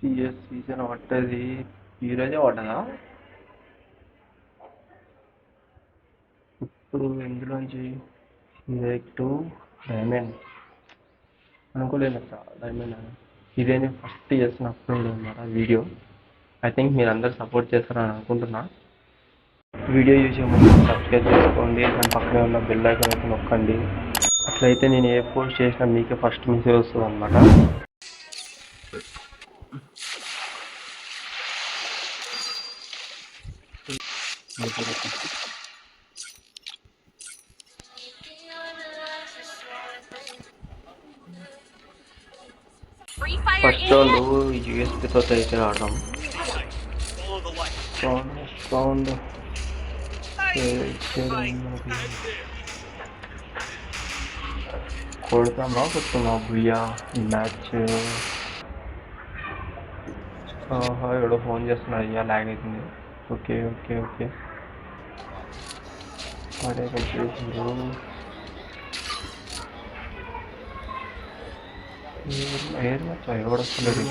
CS season పట్టది ఈరోజే పడ్డదా? ఇప్పుడు ఇందులోంచి డైరెక్ట్ డైమండ్ అనుకోలేదు డైమండ్ అని. ఇదేంటి ఫస్ట్ చేసిన అప్లోడ్ అనమాట వీడియో. ఐ థింక్ మీరు అందరు సపోర్ట్ చేస్తారని అనుకుంటున్నా. వీడియో చూసే ముందు సబ్స్క్రైబ్ చేసుకోండి, దాని పక్కనే ఉన్న బెల్ ఐకాన్ అయితే నొక్కండి. అట్లయితే నేను ఏ పోస్ట్ చేసినా మీకే ఫస్ట్ మెసేజ్ వస్తుంది అనమాట. ఫస్ట్ రౌండ్ యూఎస్పీతో అయితే ఆడదాం. రౌండ్ కొడతామా కొడుతున్నా భయ్యా ఈ మ్యాచ్. ఎవడో ఫోన్ చేస్తున్నా, అయ్యా లాగ్ అవుతుంది. ఓకే ఓకే ఓకే అదే చేసిండ్రు. ఎయిర్ మ్యాచ్ ఎవడు వస్తలేదు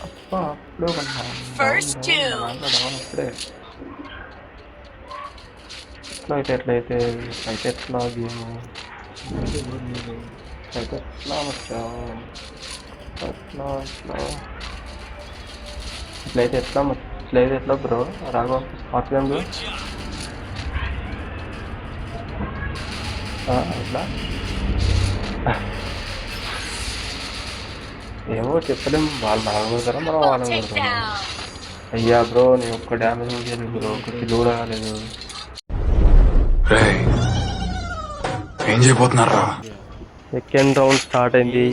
అప్ప అప్పుడు డౌన్ అప్పుడే. ఎట్లయితే ఎట్లా గేమ్ అయితే ఎట్లా వచ్చా అట్లా అట్లా ఇట్లయితే ఎట్లా బ్రో రాఘవ స్కాట్లాండ్ బ్రో అట్లా ఏమో చెప్పలేము. వాళ్ళు మనం కొడతారా మనం వాళ్ళని కొడతాం. అయ్యా బ్రో నేను ఒక్క డ్యామేజ్ చేయలేదు బ్రో, ఒక కిల్ కూడా కాలేదు. ఏం చేయబోతున్నారా? సెకండ్ రౌండ్ స్టార్ట్ అయింది.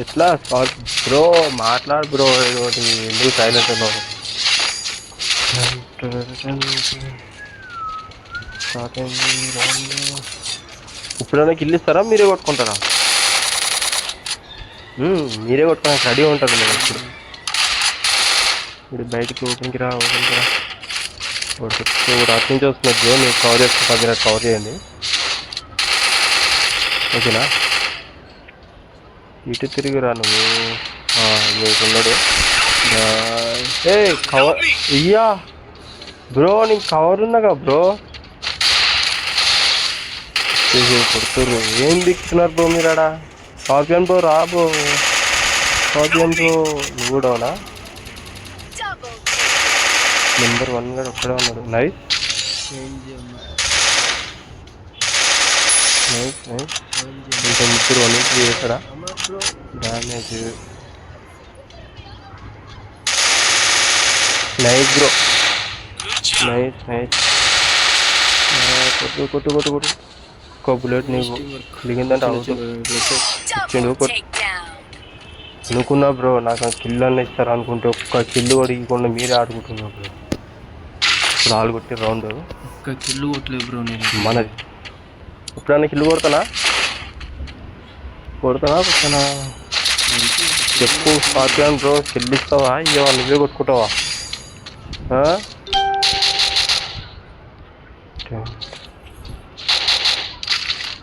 ఎట్లా బ్రో మాట్లాడు బ్రో, ఏదోటి ఎందుకు సైలెంట్ ఉన్నావు? ఇప్పుడైనా కిల్ ఇస్తారా మీరే కొట్టుకుంటారా? మీరే కొట్టుకోడానికి రెడీ ఉంటారు మీరు. ఇప్పుడు బయటికి ఓపెన్కి రా అటు నుంచి వస్తున్నారు బ్రో, మీరు కవర్ చేసుకుంటా, కవర్ చేయండి ఓకేనా? ఇటు తిరిగి రా నువ్వు, మీకున్నాడు. ఏ కవర్ ఇయ్యా బ్రో, నీకు కవర్ ఉన్నాగా బ్రో. కొడుతురు ఏం దిక్కుతున్నారు బ్రో మీరు ఆడ? స్కార్పియన్ బ్రో రా బ్రో, స్కార్పియన్ బ్రో నువ్వు కూడా అవునా? నెంబర్ 1 కూడా ఒక్కడే ఉన్నాడు. Nice nice nice. ఇంకా ముగ్గురు 1 చేస్తాడా damage. Nice bro, nice nice. కొట్టు కొట్టు కొట్టు కొట్టు. ఒక్క బుల్లెట్ నీకు దిగిందంటే అవుతుంది. ఇచ్చిండు అనుకున్నా బ్రో, నాకు కిల్ అన్న ఇస్తారు అనుకుంటే ఒక్క కిల్లు కూడా ఇవ్వకుండా మీరే ఆడుకుంటున్నా బ్రో. ఇప్పుడు ఆలు కొట్టి రౌండ్ ఒక్క కిల్లు కొట్టలేదు బ్రో నేను. మనది ఎప్పుడన్నా కిల్లు కొడతానా చెప్పు స్కార్పియన్ బ్రో, కిల్ ఇస్తావా ఇవ్వవా? నువ్వే కొట్టుకుంటావా?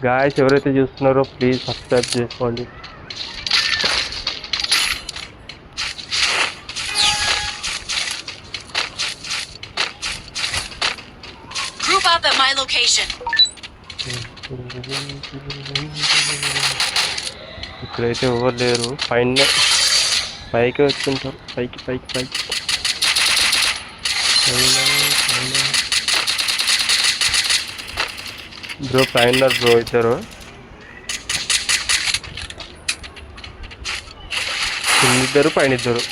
గాయస్ ఎవరైతే చూస్తున్నారో ప్లీజ్ సబ్స్క్రైబ్ చేసుకోండి. ఇక్కడైతే ఎవరు లేరు, పైకి వచ్చుంటారు. పైకి బ్రో పైన బ్రో ఇద్దరు. ఇద్దరు పైన ఇద్దరు.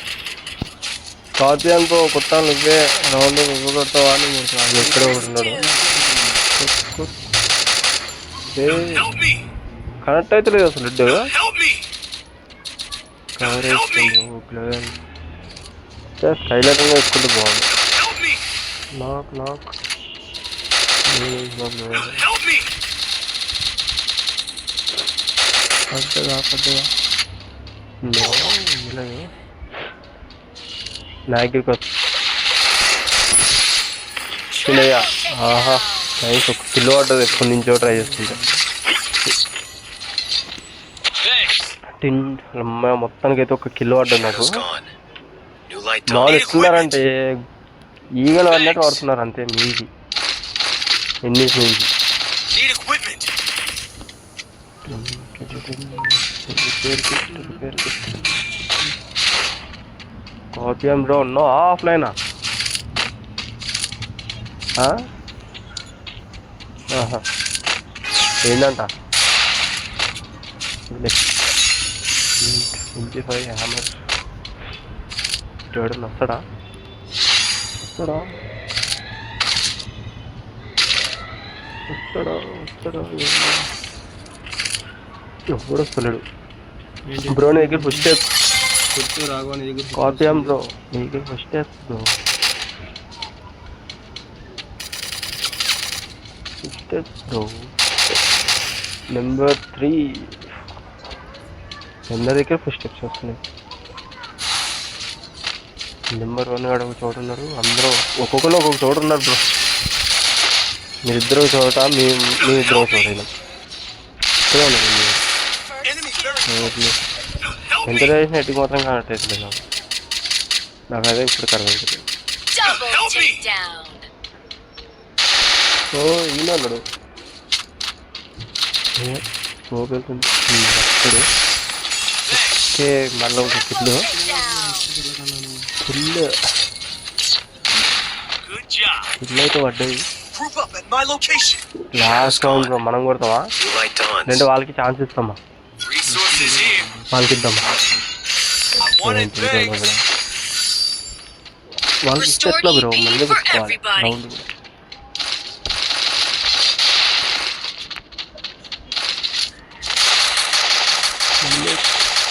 స్కార్పియన్ బ్రో కొత్త నువ్వే రౌండ్ నువ్వు కొడతావా అని అది ఎక్కడో ఉన్నాడు. కనెక్ట్ అయితే లేదు అసలు. రెడ్ కవర్ వేసుకుంటాం, స్కైలర్ వేసుకుంటే బాగుంది. నాక్ Help me! పడ్డగా నా దగ్గరికి వస్తున్నాయా? ఆహా నైస్. ఒక కిలో పడ్డది ఎప్పటి నుంచో ట్రై చేస్తుంటే. టిన్ మొత్తానికి అయితే ఒక కిలో పడ్డది నాకు. New light మామూలు done. ఎట్లున్నారంటే ఈగలు అన్నట్టు పడుతున్నారు అంతే. మీది ఎన్ని మీది Need equipment. కాపీ బ్రో ఉన్నో ఆఫ్లైనా? ఏంటంట 25 హ్యామర్ ఎవడన్నా వస్తాడా? ఎవడు వస్తలేడు బ్రో. నీ దగ్గర ఫస్ట్ స్టెప్ కాపీ బ్రో. నీ దగ్గర first step bro. Bro number 3 అందరి దగ్గర ఫస్ట్ స్టెప్స్ వస్తున్నాయి. నెంబర్ 1 ఒక చోట ఉన్నారు. అందరూ ఒక్కొక్కరు ఒక్కొక్క చోట ఉన్నారు బ్రో. మీరిద్దరు చోట మీరిద్దరు చోట ఇక్కడే ఉన్నారు. ఎంత చేసిన ఎట్టుకు మాత్రం కానట్లేదు నాకు అదే ఇప్పుడు కరెక్ట్. ఓ ఈయన అన్నాడు వెళ్తుంది అప్పుడు. ఓకే మళ్ళీ ఒక కిల్లు అయితే పడ్డాయి. లాస్ట్ రౌండ్ మనం కొడతామా లేదంటే వాళ్ళకి ఛాన్స్ ఇస్తామా? వాళ్ళకి ఇద్దామా? వాళ్ళకి ఇస్తే ఎట్లా బ్రో? మళ్ళీ పెట్టుకోవాలి రౌండ్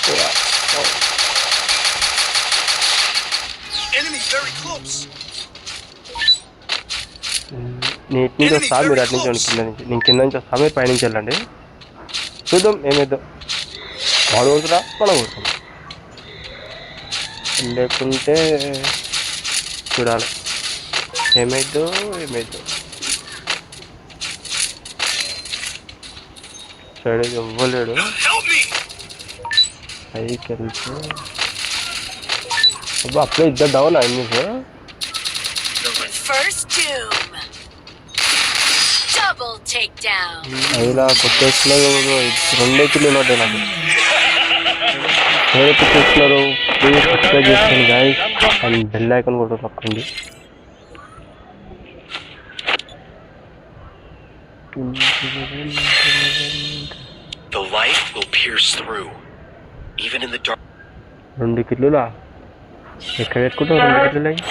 కూడా. నీటి నుంచి వస్తా, మీరు అటు నుంచి కింద నుంచి. నేను కింద నుంచి వస్తా, మీరు పైనుంచి వెళ్ళండి. చూద్దాం ఏమైద్దాం. వాడు కొడుతురా మనం కొడుతాం. లేకుంటే చూడాలి ఏమైద్దో. సైడ్ అయితే ఇవ్వలేడు. పైకి వెళ్తే అబ్బా అప్పుడే ఇద్దరు డౌన్ అయింది. అయినా కొత్త వస్తున్నారు 2 కిలోలు ఉంటాయి నాకు. ఎవరైతే చూస్తున్నారు ప్లీజ్ సబ్స్క్రైబ్ చేసుకోండి గైస్ అండ్ బెల్ ఐకాన్ కూడా నొక్కండి. The light will pierce through, even in the dark. 2 కిలోలా ఎక్కడ పెట్టుకుంటావు? 2 కిలోలు అయ్యి